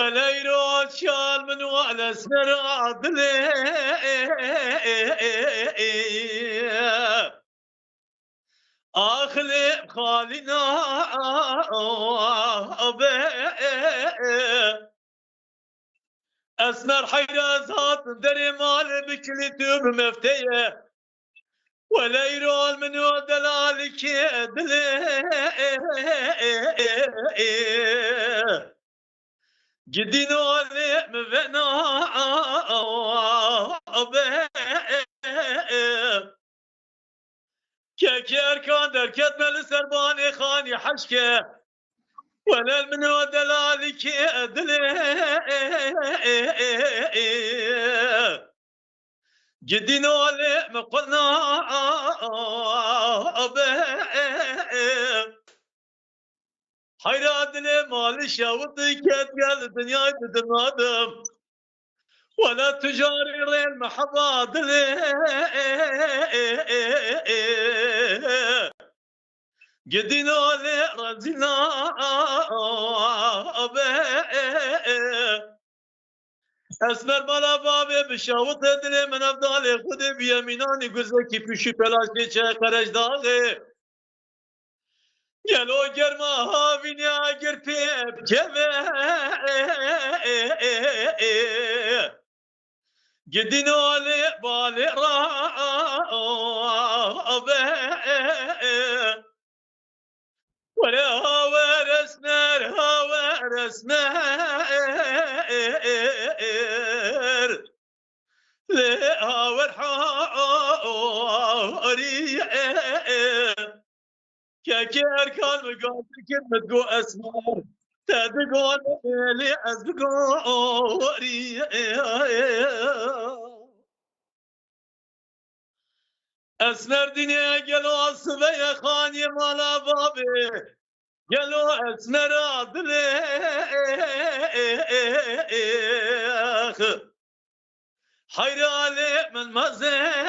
وليرو شال من وعلى سنر عدلي أخلي خالنا أسمر حيرازات دري مال بكل توب مفتيه ولا يرول من دلالك دلي جدين ولي مفنا كير كان دركت مل سرباني خاني حشكه ولا من دلالك دلي جدين ولي مقلنا حيرات لي مال شاوطي كت قال دنيا تدمادم ولا تجاري رين محضاد لي جدين ولي رزنا اسمر مالا بابي بشاوط دلي من افضال خودي بيميناني گزكي پوشي پلاشي چه قرش داغي گلو گرما هاویني اگر پيب كمه جدين ولي بالي رابه ولا ورسنر لا ورحاري كاكير كان مقاطع كلمة جو اسمار تدقون لي ازقوري اسمر دنيا قالوا الصبي خاني مالا بابي قالوا اسمر عدليخ حيرالي من مزين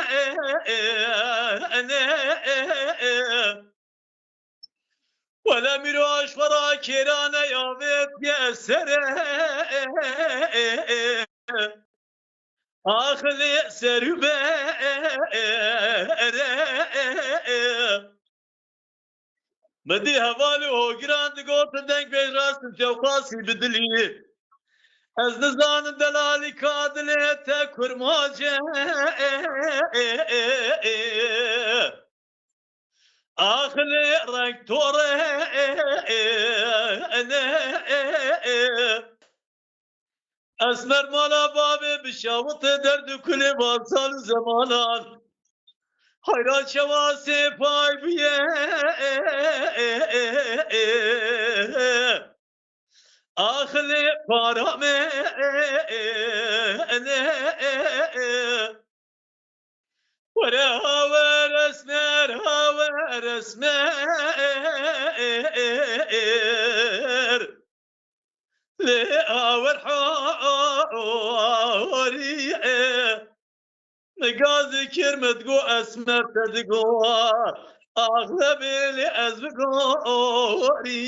ولا ميروش ورا كيرانا يا بيت يا سره آخذ سربه بدي هوالي هو جراند قوت دنك بين راس الجوقاسي بدلي از نزان دلالي كادلي تكر ماجه آخلي رنگ توره اسمر مالا بابي بشاوط درد كل بارسال زمانان حيران شواسي پای بیه آخلی پارامه وره ورسمر لأور حوري نقاز كرمة تقو أسمر تدقو أغلب اللي أزبقوري